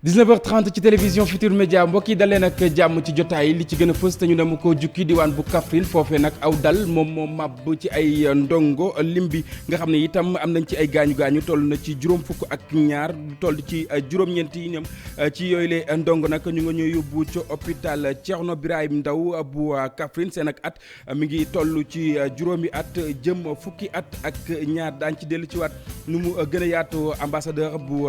19h30 ci télévision Futur Média mbokk yi dalee nag jàmm ci jotaay li ci gën a fës te ñu dem ko jukki diwaan bu Kaffrine foofee nag aw dal moom moo màbb ci ay ndongo lim bi nga xam ne itam am nañ ci ay gaañu toll na ci juróom fukk ak ñaar toll ci juróom-ñeent yi ñoom ci yooyu le ndongo nag ñu nga ñuy yóbbu ci hôpital Thierno Birahim Ndaw bu Kaffrine seen ak at mi ngi toll ci juróomi at jëm fukki at ak ñaar daañ ci dellu ci waat nu mu gën a yaatu ambassadeur bu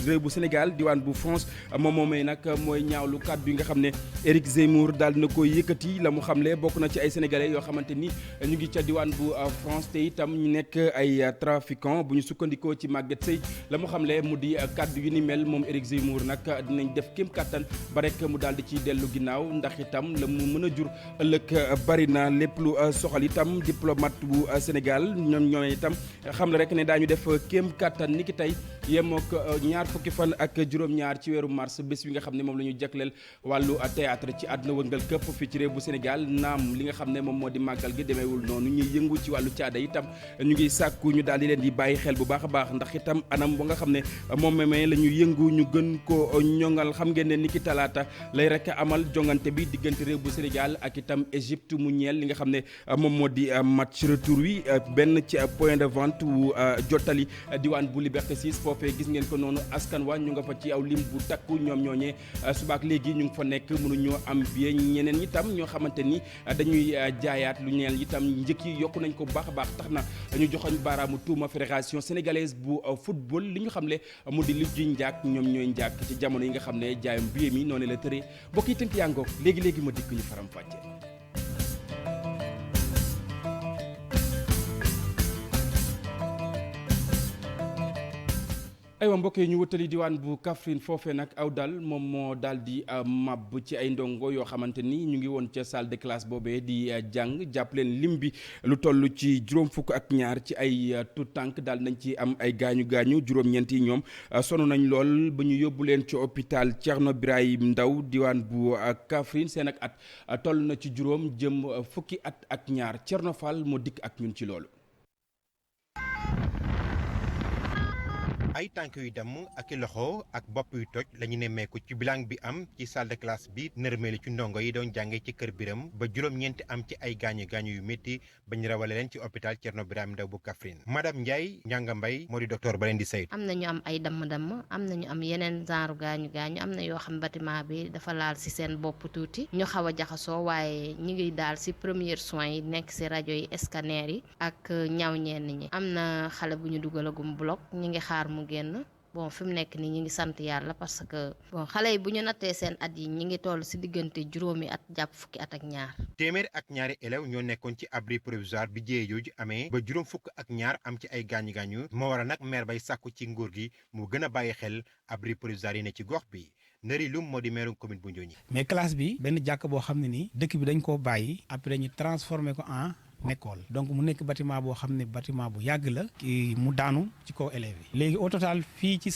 réew bu Sénégal diwaan bu France moom moomee nag mooy ñaawlu kàddu yi nga xam ne Éric Zemmour daal na koy yëkkati la mu xamle bokk na ci ay sénégalais yoo xamante ni ñu ngi ca diwaan bu France te itam ñu nekk ay trafiquant bu ñu sukkandikoo ci Maguette Seye la mu xamle mu di kàddu yu ni mel moom Éric Zemmour nag dinañ def kéem kattan ba rek mu daal di ci dellu ginnaaw ndax itam la mu mën a jur ëllëg bari na lépp lu soxal itam diplomate bu Sénégal ñoom itam xam la rek ne daañu def kéem kattan ni ki tey yemook ñaar fukki fan ak juróom-ñaar ci weeru mars bés bi nga xam ne moom la ñu jagleel wàllu théâtre ci àdduna wëngal këpp fii ci réew bu Sénégal naam li nga xam ne moom moo di màggal gi demeewul noonu ñuy yëngu ci wàllu caada itam ñu ngi sàkku ñu daal di leen di bàyyi xel bu baax a baax ndax itam anam ba nga xam ne moom memee la ñu yëngu ñu gën ko ñoŋal xam ngeen ne ni ki talaata lay rek amal jongante bi diggante réew bu Sénégal ak itam Égypte mu ñeel li nga xam ne moom moo di match retour wi benn ci point de vente wu jottali diwaan bu Liberté 6 foofee gis ngeen ko noonu askan wa ñu nga fa ci aw lim bu takku ñoom ñooñee subaak léegi ñu ngi fa nekk mënuñoo am bien ñeneen itam ñoo xamante ni dañuy jaayaat lu ñeel itam njëkk yi yokku nañ ko bu baax a baax tax na ñu joxoñ baaraamu tuuma fédération sénégalaise bu football li ñu xamle mu di lu ji njaak ñoom ñooy njaak ci jamono yi nga xam ne jaayam billet mi noonu la tëree mbokk yi tënk yaa ngoog léegi ma dikk ñu faram fàcce. aywa mbokk yi ñu wutali diwaan bu Kaffrine foofee nag aw dal moom moo daal di màbb ci ay ndongo yoo xamante ni ñu ngi woon ca salle de classe boobee di jàng jàpp leen lim bi lu toll ci juróom fukk ak ñaar ci ay tout tànk daal nañ ci am ay gaañu juróom-ñeent yi ñoom sonn nañ lool ba ñu yóbbu leen ci hôpital Thierno Birahim Ndaw diwaan bu Kaffrine seen ak at toll na ci juróom jëm fukki at ak ñaar Thierno Fall moo dikk ak ñun ci loolu. ay tànk yu damm ak i loxo ak bopp yu toj la ñu nemmeeku ci bilan bi am ci salle de classe bi nërmeelu ci ndongo yi doon jànge ci kër Biram ba juróom-ñeenti am ci ay gaañu yu métti ba ñu rawale leen ci hôpital Thierno Birahim Ndaw bu Kaffrine madame Ndiaye Ndianga Mbaye moo di docteur ba leen di saytu. am na ñu am ay damm-damm am na ñu am yeneen genre gaañu am na yoo xam bâtiment bi dafa laal ci seen bopp tuuti ñu xaw a jaxasoo waaye ñi ngi daal ci premiers soins yi nekk ci rajo yi scanner yi ak ñaw ñenn ñi am na xale bu ñu dugalagum bloc ñi ngi xaar mu génn bon fi mu nekk nii ñi ngi sant yàlla parce que bon xale yi bu ñu nattee seen at yi ñi ngi toll ci diggante juróomi at jàpp fukki at ak ñaar. téeméer ak ñaari élèves ñoo nekkoon ci abri provisoire bi jéye jooju amee ba juróom fukk ak ñaar am ci ay gaañu moo waral nag maire bay sàkku ci nguur gi mu gën a bàyyi xel abri provisoire yi ne ci gox bi Ndari Loum moo di maire commune bu Ndiogni. mais classe bi benn jàkk boo xam ne nii dëkk bi dañ koo bàyyi après ñu transformé ko en école donc mu nekk bâtiment boo xam ne bâtiment bu yàgg la mu daanu ci kaw élèves yi léegi au total fii ci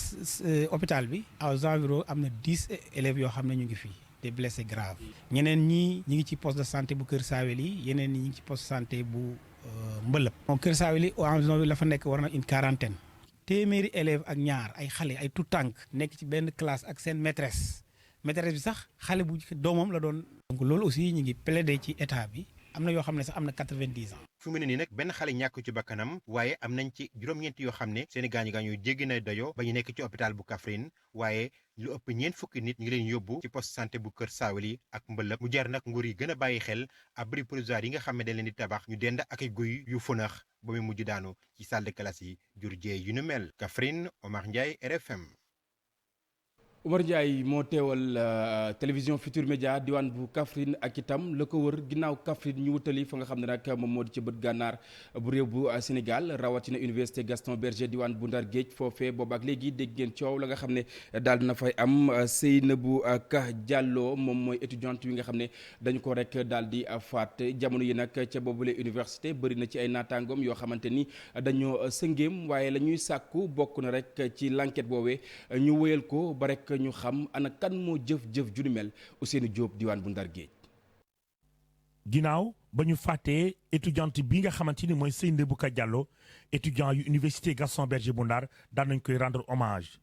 hôpital bi aux environs am na 10 élèves yoo xam ne ñu ngi fii des blessés graves ñeneen ñi ngi ci poste de santé bu Kër Saaweli yeneen ñi ngi ci poste de santé bu Mbëlëb moom Kër Saaweli au environ bi la fa nekk war na une quarantaine téeméeri élèves ak ñaar ay xale ay tout tànk nekk ci benn classe ak seen maîtresse bi sax xale bu doomam la doon donc loolu aussi ñu ngi plaider ci état bi am na yoo xam ne sax am na 90 ans. fu mu ne nii nag benn xale ñàkk ci bakkanam waaye am nañ ci juróom-ñeenti yoo xam ne seeni gaañu jéggi na doyo ba ñu nekk ci hôpital bu Kaffrine waaye lu ëpp ñeent fukki nit ñu ngi leen yóbbu ci poste santé bu Kër Saaweli ak Mbëlëb mu jar nag nguur yi gën a bàyyi xel abri provisoire yi nga xam ne dañ leen di tabax ñu dend ak ay guy yu fënax ba muy mujj daanu ci salle de classe yi jur jee yu nu mel Kaffrine Omar Ndiaye RFM. Oumar Ndiaye moo teewal télévision Futur Média diwaan bu Kaffrine ak itam la ko wër ginnaaw Kaffrine ñu wutali fa nga xam ne nag moom moo di ci bët gànnaar bu réew bu Sénégal rawatina université Gaston Berger diwaan bu Ndar Géej foofee boobu ak léegi dégg ngeen coow la nga xam ne daal dina fay am Seynabou Ka Diallo moom mooy étudiante yi nga xam ne dañu ko rek daal di faat jamono yi nag ca boobule université bëri na ci ay naataangoom yoo xamante ni dañoo sëngéem waaye la ñuy sàkku bokk na rek ci l'enquête boobee ñu wéyal ko ba rek ñu xam ana kan moo jëf ju ni mel Ousseynou Diop diwaan bu Ndar Géej. ginnaaw ba ñu fàttee étudiante bi nga xamante ni mooy Seynabou Ka Diallo étudiant yu université Gaston Berger bu Ndar daan nañ koy rendre hommage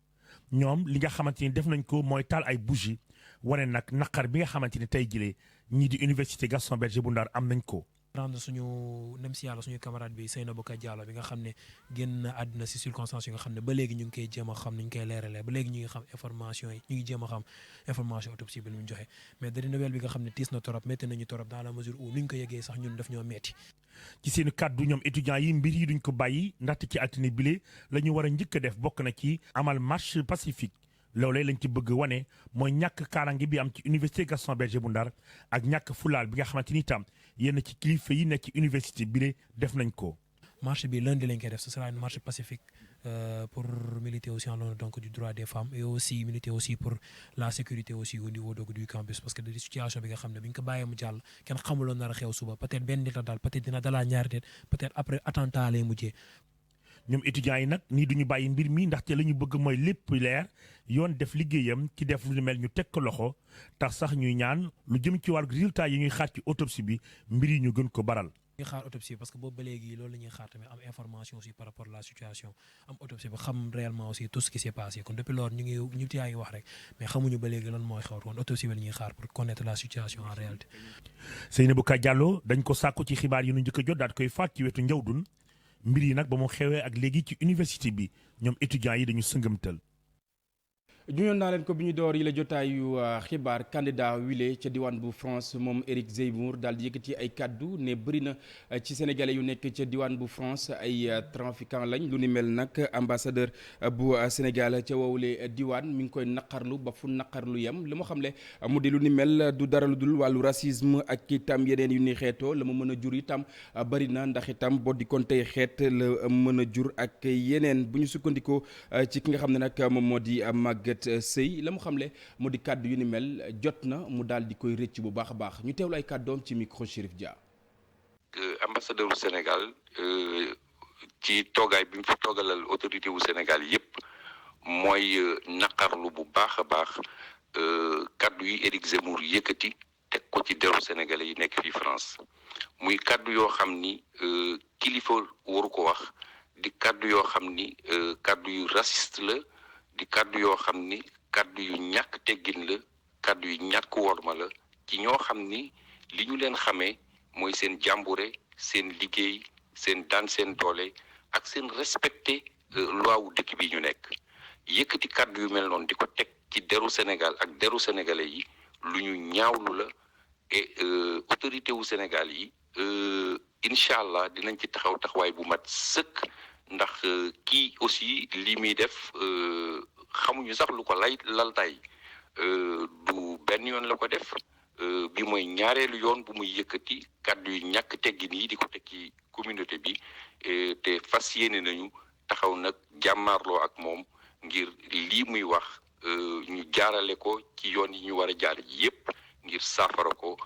ñoom li nga xamante ni def nañ ko mooy taal ay bougie wane nag naqar bi nga xamante ni tey jëlee ñii di université Gaston Berger bu Ndar am nañ ko. rendre suñu nem si yàlla suñu camarade bi Seynabou Ka Diallo bi nga xam ne génn àddina si circonstances yi nga xam ne ba léegi ñu ngi koy jéem a xam ni ñu koy leeralee ba léegi ñu ngi xam information yi ñu ngi jéem a xam information autopsie bi ñu joxe mais dari nouvelle bi nga xam ne tiis na torop métti nañu torop dans la mesure où ni ñu ko yëgee sax ñun daf ñoo metti ci seen kàddu ñoom étudiants yi mbir yi duñ ko bàyyi ndaxte ci altine bile la ñu war a njëkk a def bokk na ci amal marche pacifique loolee lañ ci bëgg wane mooy ñàkk kaarange bi am ci université Gaston Berger bu Ndar ak ñàkk fulaal bi nga xamante ni itam yenn ci kilifa yi nekk ci université bile def nañ ko. marche bi lundi lañ koy def ce sera une marche pacifique pour militer aussi en l'honneur donc du droit des femmes et aussi militer aussi pour la sécurité aussi au niveau donc du campus parce que de situation bi nga xam ne bi ñu ko bàyyee mu jàll kenn xamuloon nar a xew suba peut-être benn nit la daal peut-être dina dalaa ñaari nit peut-être après attentat lay mujjee. ñoom étudiants yi nag nii duñu bàyyi mbir mi ndaxte la ñu bëgg mooy lépp leer yoon def liggéeyam ci def lu mel ñu teg ko loxo tax sax ñuy ñaan lu jëm ci wàllu résultat yi ñuy xaar ci autopsie bi mbir yi ñu gën ko baral. ñuy xaar autopsie parce que boobu ba léegi loolu la ñuy xaar tamit am information aussi par rapport à la situation am autopsie ba xam réellement aussi tout ce qui s'est passé kon depuis lors ñu yaa ngi wax rek mais xamuñu ba léegi lan mooy xew kon autopsie bi la ñuy xaar pour connaître la situation en réalité. Seynabou Ka Diallo dañ ko sàkku ci xibaar yi nu njëkk a jot daal koy faat ci wetu Njawdun mbir yi nag ba mu xewee ak léegi ci université bi ñoom étudiants yi dañu sëngamtal. juñoon naa leen ko bi ñu door yi la jotaayu xibaar candidat wile ca diwaan bu France moom Éric Zemmour daal di yëkkati ay kaddu ne bëri na ci sénégalais yu nekk ca diwaan bu France ay trafiquant lañ lu ni mel nag ambassadeur bu Sénégal ca wowule diwaan mi ngi koy naqarlu ba fu naqarlu yem li mu xamle mu di lu ni mel du dara lu dul wàllu racisme ak itam yeneen yu ni xeetoo la mu mën a jur itam bëri na ndax itam boo di kon tey xeet la mën a jur ak yeneen bu ñu sukkandikoo ci ki nga xam ne nag moom moo di Maguette Sey la mu xamle mu di kàddu yu ni mel jot na mu daal di koy rëcc bu baax a baax ñu teewlu ay kàddoom ci micro Chérif Dia. ambassadeur du Sénégal ci toogaay bi mu fi toogalal autorité wu Sénégal yépp mooy naqarlu bu baax a baax kàddu yi Éric Zemmour yëkkati teg ko ci deru sénégalais yi nekk fii France muy kàddu yoo xam ni kilifa waru ko wax di kàddu yoo xam ni kàddu yu raciste la. di kaddu yoo xam ni kaddu yu ñàkk teggin la kaddu yu ñàkk worma la ci ñoo xam ni li ñu leen xamee mooy seen jàmbure seen liggéey seen daan seen doole ak seen respecté loi wu dëkk bi ñu nekk yëkkati kaddu yu mel noonu di ko teg ci deru Sénégal ak deru sénégalais yi lu ñu ñaawlu la et autorité wu Sénégal yi incha allah dinañ ci taxawaay bu mat sëkk. ndax kii aussi lii muy def xamuñu sax lu ko laltaay du benn yoon la ko def bi mooy ñaareelu yoon bu muy yëkkati kàddu yu ñàkk teggin yi di ko teg ci communauté bi te fas yéene nañu taxaw nag jàmmaarloo ak moom ngir lii muy wax ñu jaarale ko ci yoon yi ñu war a jaar yépp ngir saafara ko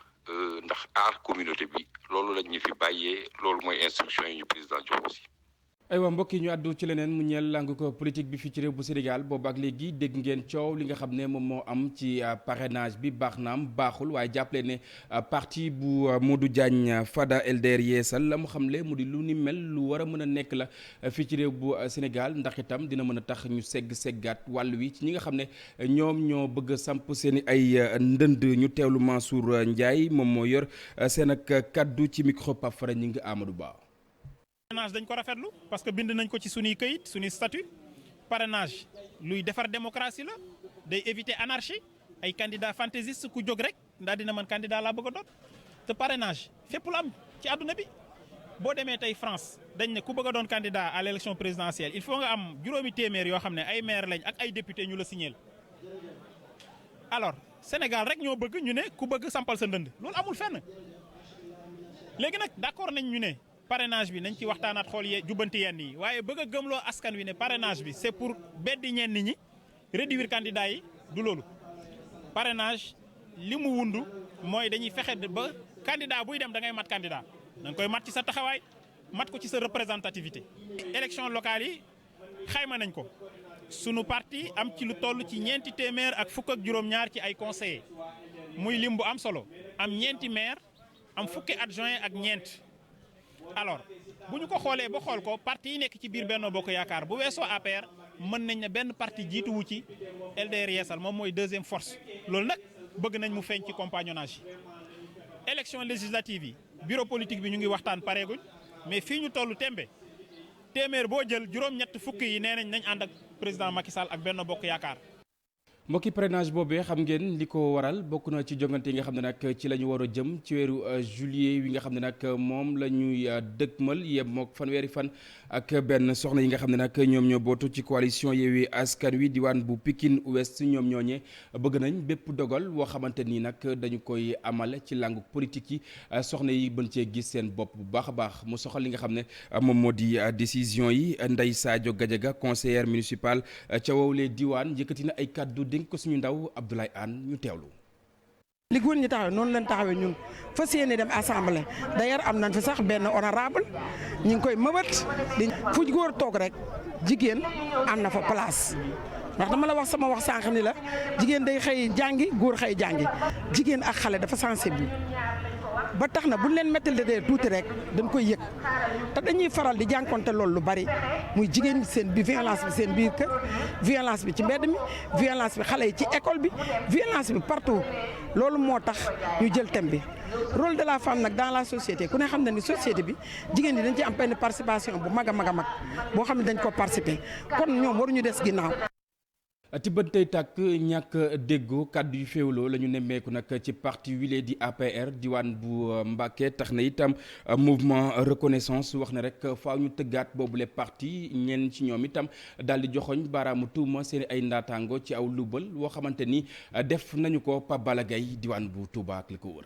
ndax aar communauté bi loolu lañ ñu fi bàyyee loolu mooy instruction yi ñu président jox aussi. aywa mbokk yi ñu àddu ci leneen mu ñeel làng ko politique bi fii ci réew bu Sénégal boobu ak léegi dégg ngeen coow li nga xam ne moom moo am ci parrainage bi baax naam baaxul waaye jàppale ne parti bu Modou Diagne Fada LDR Yeesal la mu xamle mu di lu ni mel lu war a mën a nekk la fii ci réew bu Sénégal ndax itam dina mën a tax ñu seggaat wàll wi ci ñi nga xam ne ñoom ñoo bëgg a samp seen ay ndënd ñu teewlu Mansour Ndiaye moom moo yor seen ak kaddu ci micro Pape Fara ñi ngi Amadou Ba. parrainage dañ ko rafetlu parce que bind nañ ko ci suñuy këyit suñuy statut parrainage luy defar démocratie la day éviter anarchie ay candidat fantaisiste ku jóg rek ndax dina mën candidat laa bëgg a doon te parrainage fépp la am ci àdduna bi boo demee tey France dañ ne ku bëgg a doon candidat à l'élection présidentielle il faut nga am juróomi téeméer yoo xam ne ay maire lañ ak ay député ñu la signéel alors Sénégal rek ñoo bëgg ñu ne ku bëgg sampal sa ndënd loolu amul fenn léegi nag d'accord nañ ñu ne parrainage bi nañ ci waxtaanaat xool jubbanti yenn yi waaye bëgg a gëmloo askan wi ne parrainage bi c'est pour beddi ñenn ñi réduire candidat yi du loolu parrainage li mu wundu mooy dañuy fexe ba candidat buy dem da ngay mat candidat da nga koy mat ci sa taxawaay mat ko ci sa représentativité. élection locale yi xayma nañ ko sunu parti am ci lu toll ci ñeenti téeméer ak fukk ak juróom-ñaar ci ay conseillers muy lim bu am solo am ñeenti maire am fukki adjoint ak ñeent. alors bu ñu ko xoolee ba xool ko parti yi nekk ci biir Benno Bokk Yaakaar bu weesoo APR mën nañ ne benn parti jiituwu ci LDR Yeesal moom mooy deuxième force loolu nag bëgg nañ mu feeñ ci compagnonnage yi. élection législative yi bureau politique bi ñu ngi waxtaan pareeguñ mais fii ñu tollu tembe téeméer boo jël juróom-ñett fukk yi nee nañ ànd ak président Macky Sall ak Benno Bokk Yaakaar. mbokki parrainage boobee xam ngeen li ko waral bokk na ci jongante yi nga xam ne nag ci la ñu war a jëm ci weeru juillet wi nga xam ne nag moom la ñuy dëkkmal yem mook fanweeri fan ak benn soxna yi nga xam ne nag ñoom ñoo bootu ci coalition Yewwi Askan Wi diwaan bu Pikine Ouest ñoom ñooñee bëgg nañ bépp dogal woo xamante ni nag dañu koy amal ci langue politique yi soxna yi bën cee gis seen bopp bu baax a baax mu soxal li nga xam ne moom moo di décision yi Ndeye Sadio Gadiaga conseillère municipale ca wowlee diwaan yëkkati na ay kàddu dénk ko suñu ndaw Abdoulaye Anne ñu teewlu. li góor ñi taxawee noonu lañ taxawee ñun fas yéene dem assemblée d'ailleurs am nañ fi sax benn honorable ñu ngi koy mëbët di fu góor toog rek jigéen am na fa place ndax dama la wax sama wax sànq ni la jigéen day xëy jàngi góor xëy jàngi jigéen ak xale dafa sensible ba tax na buñ leen mettal de tuuti rek dañ koy yëg te dañuy faral di jànkonte loolu lu bari muy jigéen ñi seen bi violence bi seen biir kër violence bi ci mbedd mi violence bi xale yi ci école bi violence bi partout loolu moo tax ñu jël thème bi rôle de la femme nag dans la société ku ne xam na ni société bi jigéen ñi dañ ci am benn participation bu mag a mag a mag boo xam ne dañ ko participer kon ñoom waruñu des ginnaaw. tibbantey tàkk ñàkk déggoo kàddu yu féewloo la ñu nemmeeku nag ci parti wile di APR diwaan bu Mbacké tax na itam mouvement reconnaissance wax na rek faaw ñu tëggaat boobule parti ñenn ci ñoom itam daal di joxoñ baaraamu tuuma seen ay ndaataango ci aw lubal woo xamante ni def nañu ko Pape Balla Gaye diwaan bu Touba ak li ko wër.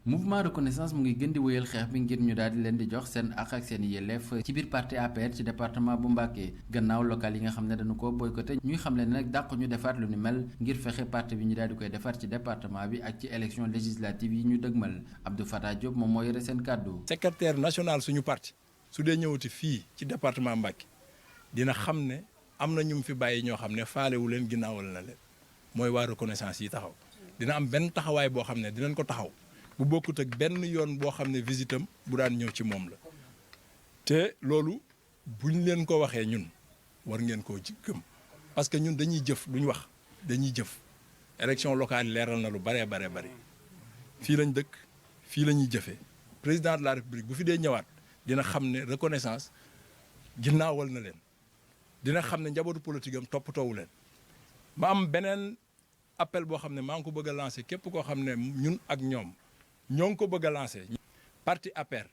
mouvement reconnaissance mu ngi gën di wéyal xeex bi ngir ñu daal di leen di jox seen àq ak seen yelleef ci biir parti APR ci département bu Mbacké gannaaw local yi nga xam ne dañu ko boycotté ñuy xam leen nag dàq ñu defaat lu ni mel ngir fexe parti bi ñu daal di koy defar ci département bi ak ci élection législative yi ñu dëgmal Abdou Fatah Diop moom moo yore seen kàddu. secrétaire national suñu parti su dee ñëwati fii ci département Mbacké dina xam ne am na ñu fi bàyyi ñoo xam ne faalewu leen ginnaawal na leen mooy waa reconnaissance yi taxaw dina am benn taxawaay boo xam ne dinañ ko taxaw bu bokkut ak benn yoon boo xam ne visitam bu daan ñëw ci moom la te loolu buñ leen ko waxee ñun war ngeen koo gëm parce que ñun dañuy jëf duñ wax dañuy jëf élection locale leeral na lu baree baree bari fii lañ dëkk fii la ñuy jëfee président de la république bu fi dee ñëwaat dina xam ne reconnaissance ginnaawal na leen dina xam ne njabootu politique am toppatoowu leen ma am beneen appel boo xam ne maa ngi ko bëgg a lancer képp koo xam ne ñun ak ñoom ñoo ngi ko bëgg a lancé parti APR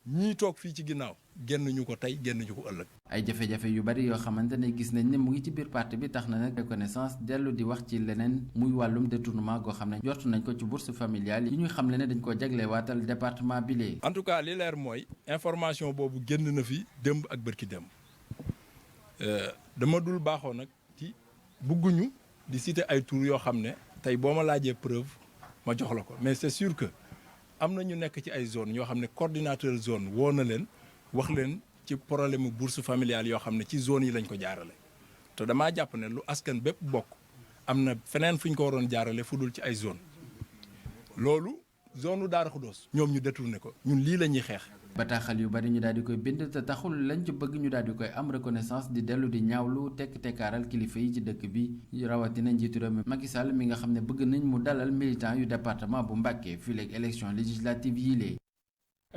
ñii toog fii ci ginnaaw génn ñu ko tey génn ñu ko ëllëg. ay jafe-jafe yu bari yoo xamante ne gis nañ ne mu ngi ci biir parti bi tax na nag reconnaissance dellu di wax ci leneen muy wàllum détournement goo xam ne jot nañ ko ci bourse familiale yi ñuy xam le ne dañ ko jagle waatal département bi lee. en tout cas li leer mooy information boobu génn na fi démb ak bërki démb dama dul baaxoo nag ci bugguñu di citer ay tur yoo xam ne tey boo ma laajee preuve ma jox la ko mais c'est sûr que. am na ñu nekk ci ay zone yoo xam ne coordinateur zone woo na leen wax leen ci problème mu bourse familiale yoo xam ne ci zone yi lañ ko jaarale te damaa jàpp ne lu askan bépp bokk am na feneen fu ñu ko waroon jaarale fu dul ci ay zone loolu zone u Daara Khoudoss ñoom ñu détourné ko ñun lii la ñuy xeex. bataaxal yu bari ñu daal di koy bind te taxul lañ ci bëgg ñu daal di koy am reconnaissance di dellu di ñaawlu tekk-tekkaaral kilifa yi ci dëkk bi rawatina njiitu réew mi Macky Sall mi nga xam ne bëgg nañ mu dalal militant yu département bu Mbacké fii léegi élection législative yii lee.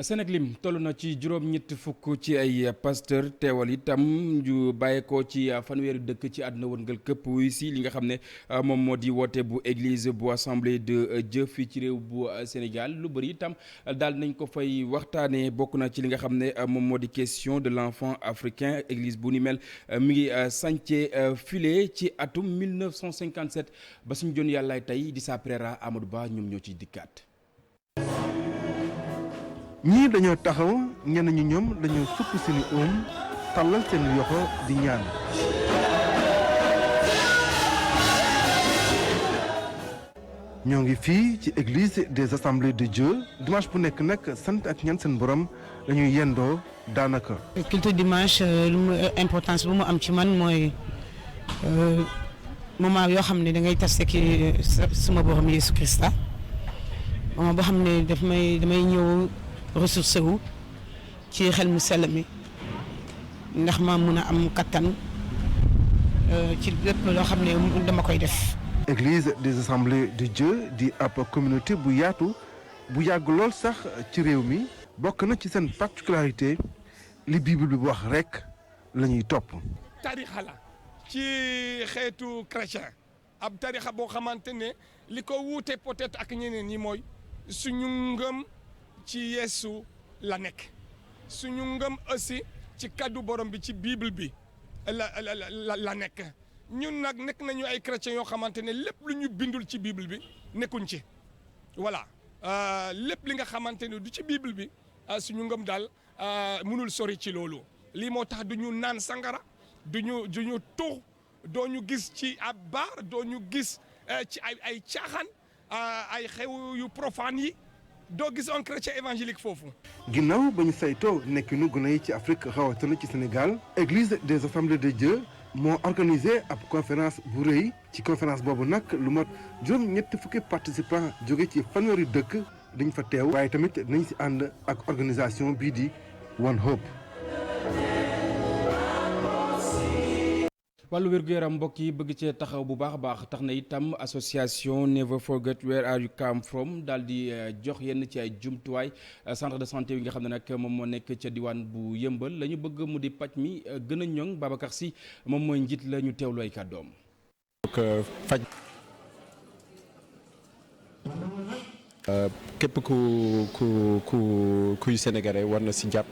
Sénéglim toll na ci juróom-ñett fukk ci ay pasteur teewal itam ñu bàyyeekoo ci fanweeri dëkk ci àdduna wërngal këpp wuy si li nga xam ne moom moo di woote bu église bu assemblée de Dieu fii ci réew bu Sénégal lu bëri itam daal nañ ko fay waxtaanee bokk na ci li nga xam ne moom moo di question de l'enfant africain église bu ni mel mi ngi sànce file ci atum 1957 ba suñu jon yàllaay tey di sa prera Amadou Ba ñoom ñoo ciy dikkaat. ñii dañoo taxaw ñenn ñi ñoom dañoo sukk seeni oom tàllal seen yoxo di ñaan ñoo ngi fii ci église des assemblées de Dieu dimanche bu nekk nag sant ak ñaan seen borom dañuy yendoo daanaka. culte dimanche lu mu importance bu mu am ci man mooy moment yoo xam ne da ngay tase ki sama borom Yeesu Krista moment boo xam ne damay ñëw ressourcé wu ci xel mu sell mi ndax ma mun a am kattan ci lépp loo xam ne dama koy def. Église des Assemblées de Dieu di ab communauté bu yaatu bu yàgg lool sax ci réew mi bokk na ci seen particularité li Bible bi wax rek la ñuy topp. tarixa la ci xeetu chrétien ab tarixa boo xamante ne li ko wuute peut-être ak ñeneen ñi mooy suñu ngëm ci Yeesu la nekk suñu ngëm aussi ci kaddu borom bi ci Bible bi la nekk ñun nag nekk nañu ay chrétiens yoo xamante ne lépp lu ñu bindul ci Bible bi nekkuñ ci voilà lépp li nga xamante ne du ci Bible bi suñu ngëm daal mënul sori ci loolu lii moo tax du ñu naan sangara du ñu tux doo ñu gis ci ab bar doo ñu gis ci ay caaxaan ay xew yu profane yi doo gis un chrétien évangélique foofu. ginnaaw ba ñu saytoo nekkinu gune yi ci Afrique rawatina ci Sénégal Église des Assemblées de Dieu moo organisé ab conférence bu rëy ci conférence boobu nag lu mat juróom-ñetti fukki participants jóge ci fanweeri dëkk dañ fa teew waaye tamit nañ si ànd ak organisation bii di One Hope. wàllu wér-gu-yaram mbokk yi bëgg cee taxaw bu baax a baax tax na itam association Never Forget Where Are You Come From daal di jox yenn ci ay jumtuwaay centre de santé yi nga xam ne nag moom moo nekk ca diwaan bu yëmbal la ñu bëgg mu di paj mi gën a ñoŋ Babacar Sy moom mooy njiit la ñu teewlu ay kàddoom. faj képp kuy sénégalais war na si jàpp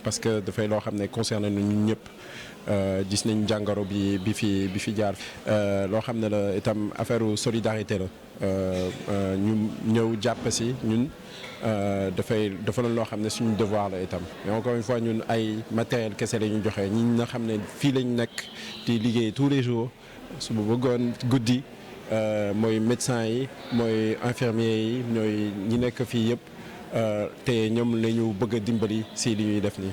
parce que dafay loo xam ne concerné na ñun ñëpp. gis nañ jàngoro bi fi jaar loo xam ne la itam affaire solidarité la ñu ñëw jàpp si ñun dafa loo xam ne suñu devoir la itam mais encore une fois ñun ay matériel kese la ñu joxe ñi nga xam ne fii lañ nekk di liggéey tous les jours suba bëggoon guddi mooy médecin yi mooy infirmier yi ñooy ñi nekk fii yëpp te ñoom la ñu bëgg a dimbali si li ñuy def nii.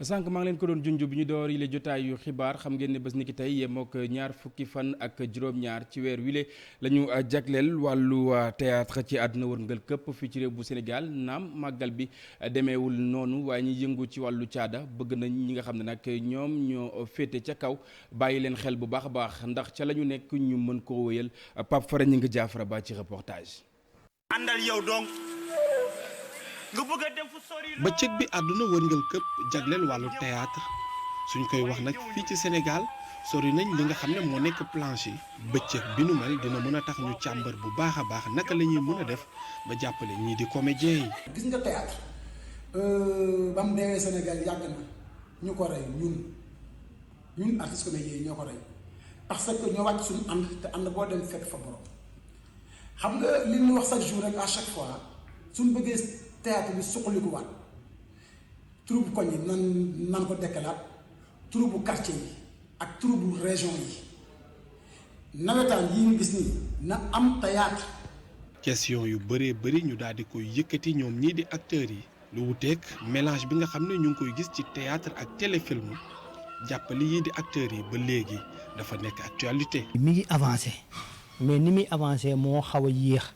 sànq maa ngi leen ko doon junj bi ñu door yi la jotaay yu xibaar xam ngeen ne bés ni ki tey yemook ñaar fukki fan ak juróom-ñaar ci weer wile la ñu jagleel wàllu théâtre ci àdduna wërngal këpp fii ci réew bu Sénégal naam màggal bi demeewul noonu waaye ñi yëngu ci wàllu caada bëgg nañ ñi nga xam ne nag ñoom ñoo féete ca kaw bàyyi leen xel bu baax a baax ndax ca la ñu nekk ñu mën koo wéyal Pape Fara ñi nga jaafara ba ci reportage. àndal yow donc. bëccëg bi àdduna wërngal këpp jagleel wàllu théâtre suñ koy wax nag fii ci Sénégal sori nañ li nga xam ne moo nekk planche yi bëccëg bi nu mel dina mën a tax ñu càmbar bu baax a baax naka la ñuy mën a def ba jàppale ñii di comédien yi. gis nga théâtre ba mu deewee Sénégal yàgg na ñu ko rey ñun artistes comédiens yi ñoo ko rey parce que ñoo wàcc suñu ànd te ànd boo dem fekk fa borom xam nga li ñu wax chaque jour rek à chaque fois suñu bëggee. théâtre bi suqalikuwaat troupe koñ yi nan ko dekkalaat troupe quartier yi ak troupe région yi nawetaan yi ñu gis nii na am théâtre. question yu bëree bëri ñu daal di koy yëkkati ñoom ñii di acteurs yi lu wuteeg mélange bi nga xam ne ñu ngi koy gis ci théâtre ak téléfilm jàppale yii di acteurs yi ba léegi dafa nekk actualité. mi ngi avancé mais ni muy avancé moo xaw a yéex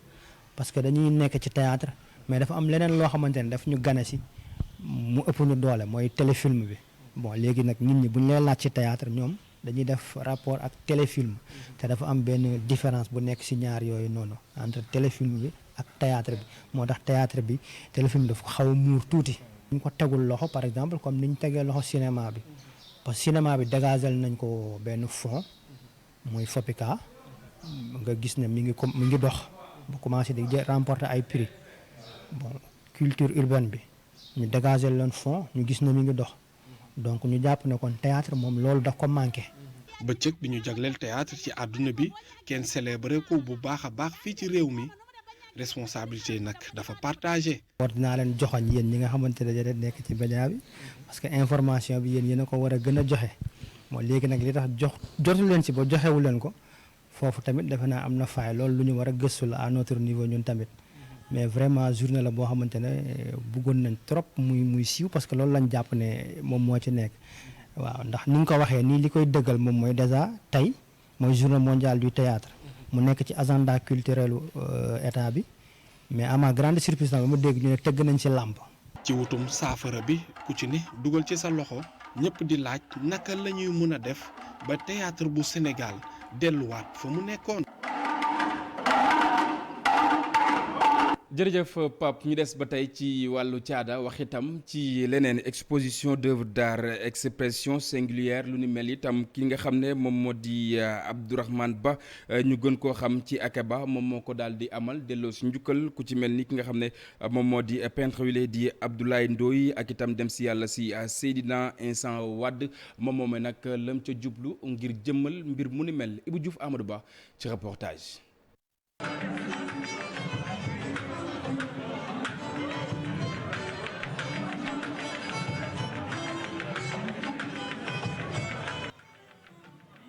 parce que dañuy nekk ci théâtre mais dafa am leneen loo xamante ne daf ñu gane si mu ëpp ñu doole mooy téléfilm bi bon léegi nag nit ñi bu ñu leen laaj ci théâtre ñoom dañuy def rapport ak téléfilm te dafa am benn différence bu nekk si ñaar yooyu noonu entre téléfilm bi ak théâtre bi moo tax théâtre bi téléfilm dafa xaw a muur tuuti. ñu ko tegul loxo par exemple comme ni ñu tegee loxo cinéma bi parce que cinéma bi dégagé nañ ko benn fond muy FOPICA nga gis ne mi ngi dox bu commencé di remporter ay prix. bon culture urbaine bi ñu dégager leen fond ñu gis na mi ngi dox donc ñu jàpp ne kon théâtre moom loolu daf ko manqué. bëccëg bi ñu jagleel théâtre ci àdduna bi kenn célébré ko bu baax a baax fii ci réew mi responsabilité nag dafa partagé. war dinaa leen joxoñ yéen ñi nga xamante ne da nekk ci média bi parce que information bi yéen a ko war a gën a joxe bon léegi nag li tax jotu leen si ba joxewu leen ko foofu tamit defe naa am na faay loolu lu ñu war a gëstu la à notre niveau ñun tamit. mais vraiment journée la boo xamante ne bëggoon nañ trop muy siiw parce que loolu lañ jàpp ne moom moo ci nekk waaw ndax ni nga ko waxee nii li koy dëggal moom mooy déjà tey mooy journée mondiale du théâtre mu nekk ci agenda culturel état bi mais à ma grande surprise nag ma dégg ñu ne tëgg nañ ci làmb. ci wutum saafara bi ku ci ne dugal ci sa loxo ñëpp di laaj naka la ñuy mën a def ba théâtre bu Sénégal delluwaat fa mu nekkoon. jërëjëf Pape ñu des ba tey ci wàllu caada wax itam ci leneen exposition d'œuvres d'art expression singulière lu ni mel itam ki nga xam ne moom moo di Abdourahmane Ba ñu gën koo xam ci Akeba moom moo ko daal di amal delloo si njukkal ku ci mel ni ki nga xam ne moom moo di peintre wile di Abdoulaye Ndoye ak itam dem si yàlla si Seydina Insan Wade moom moomee nag lam ca jublu ngir jëmmal mbir mu ni mel Ibou Diouf Amadou Ba ci reportage.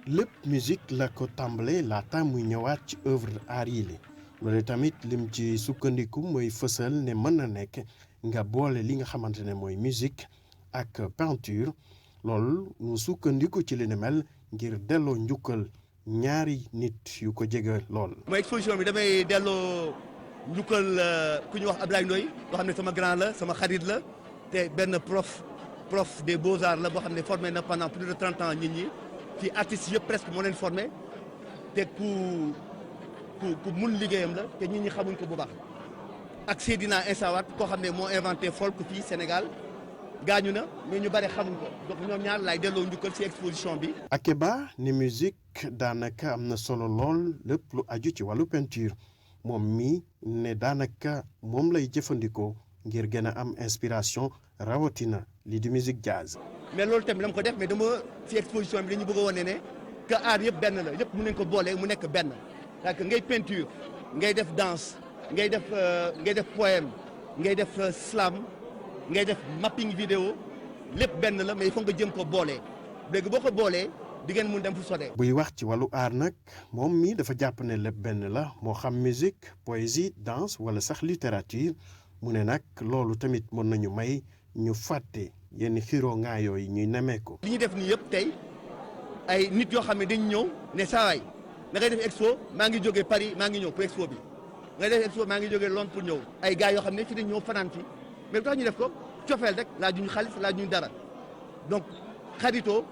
lépp musique la ko tàmbale laata muy ñëwaat ci œuvre art yi loolu tamit lim ci sukkandiku mooy fësal ne mën na nekk nga boole li nga xamante ne mooy musique ak peinture loolu mu sukkandiku ci li ne mel ngir delloo njukkal ñaari nit yu ko jege lool. mooy exposition bi damay delloo njukkal ku ñu wax Abdoulaye Ndoye boo xam ne sama grand la sama xarit la te benn prof des beaux-arts la boo xam ne formé na pendant plus de 30 ans nit ñi. ci artistes yëpp presque moo leen formé te ku mun liggéeyam la te nit ñi xamuñ ko bu baax ak Seydina Insa Wade koo xam ne moo inventé folk fii Sénégal gaañu na mais ñu bari xamuñ ko donc ñoom ñaar laay delloo njukkal ci exposition bi. Akeba ni musique daanaka am na solo lool lépp lu aju ci wàllu peinture moom mi ne daanaka moom lay jëfandikoo ngir gën a am inspiration rawatina lii di musique jazz. mais loolu tamit dama ko def mais dama ci exposition bi dañu bëgg a wane ne que art yëpp benn la yëpp mën nañ ko boole mu nekk benn c'est-à-dire que ngay peinture ngay def danse ngay def poème ngay def slam ngay def mapping vidéo lépp benn la mais il faut nga jëm ko boole léegi boo ko boolee di ngeen mun dem fu sodee. buy wax ci wàllu art nag moom mi dafa jàpp ne lépp benn la moo xam musique poésie danse wala sax littérature mu ne nag loolu tamit mën nañu may ñu fàtte yenn xiroo ngaa yooyu ñuy nemee ko. li ñu def nii yëpp tey ay nit yoo xam ne dañu ñëw ne saawaay na ngay def expo maa ngi jógee Paris maa ngi ñëw pour expo bi ngay def expo maa ngi jógee Londres pour ñëw ay gars yoo xam ne fi dañ ñëw fanaan fi mais lu tax ñu def ko cofeel rek laaj ñu xaalis laaj ñu dara donc xaritoo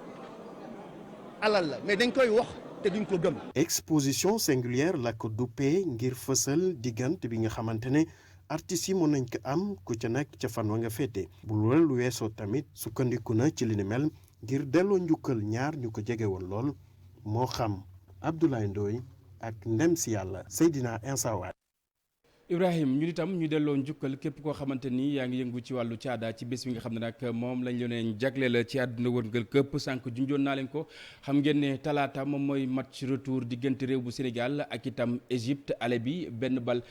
alal la mais dañ koy wax te duñ ko gëm. exposition singulière la ko duppee ngir fësal diggante bi nga xamante ne artistes yi mën nañ ko am ku ca nekk ca fan wa nga féete bu loolu weesoo tamit sukkandiku na ci li ni mel ngir delloo njukkal ñaar ñu ko jege woon lool moo xam Abdoulaye Ndoye ak ndem si yàlla Seydina Insa Wade. Ibrahim ñu itam ñu delloo njukkal képp koo xamante ni yaa ngi yëngu ci wàllu caada ci bés bi nga xam ne nag moom lañ leen jagleel ci àdduna wërngal këpp sànq junjoon naa leen ko xam ngeen ne talaata moom mooy match retour diggante réew bu Sénégal ak itam Égypte ale bi benn bal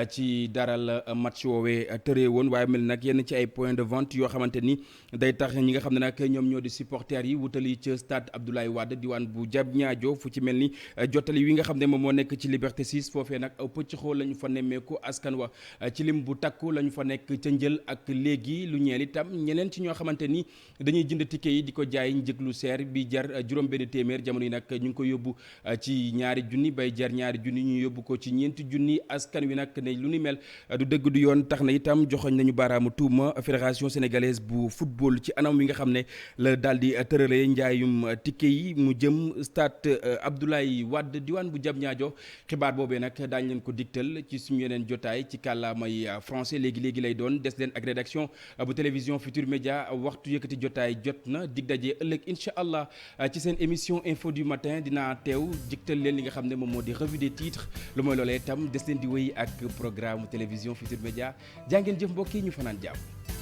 ci daral match woowee tëree woon waaye mel nag yenn ci ay point de vente yoo xamante ni day tax ñi nga xam ne nag ñoom ñoo di supporters yi wutali ca stade Abdoulaye Wade diwaan bu Diamniadio fu ci mel ni jottali wi nga xam ne moom moo nekk ci Liberté 6 foofee nag aw pëcc xool lañu fa nemmeeku askan wa ci lim bu takku lañu fa nekk ca njël ak léegi lu ñeel itam ñeneen ci ñoo xamante ni dañuy jënd ticket yi di ko jaay njëg lu seer bi jar juróom benn téeméer jamono yi nag ñu ngi ko yóbbu ci ñaari junni bay jar ñaari junni ñu yóbbu ko ci ñeenti junni askan wi nag ne lu ni mel du dëgg du yoon tax na itam joxoñ nañu baaraamu tuuma fédération sénégalaise bu football ci anam wi nga xam ne la daal di tërale njaayum ticket yi mu jëm stade Abdoulaye Wade diwaan bu Diamniadio xibaar boobee nag daañu leen ko digtal ci suñu yeneen jotaay ci kàllaamay français léegi lay doon des leen ak rédaction bu télévision Futur Média waxtu yëkkati jotaay jot na dig daje ëllëg incha allah ci seen émission info du matin dinaa teew digtal leen li nga xam ne moom moo di revue des titres lu mooy loolee itam des leen di wéy ak programme télévision Futur Média jaa ngeen jëf mbokk yi ñu fanaan jàmm.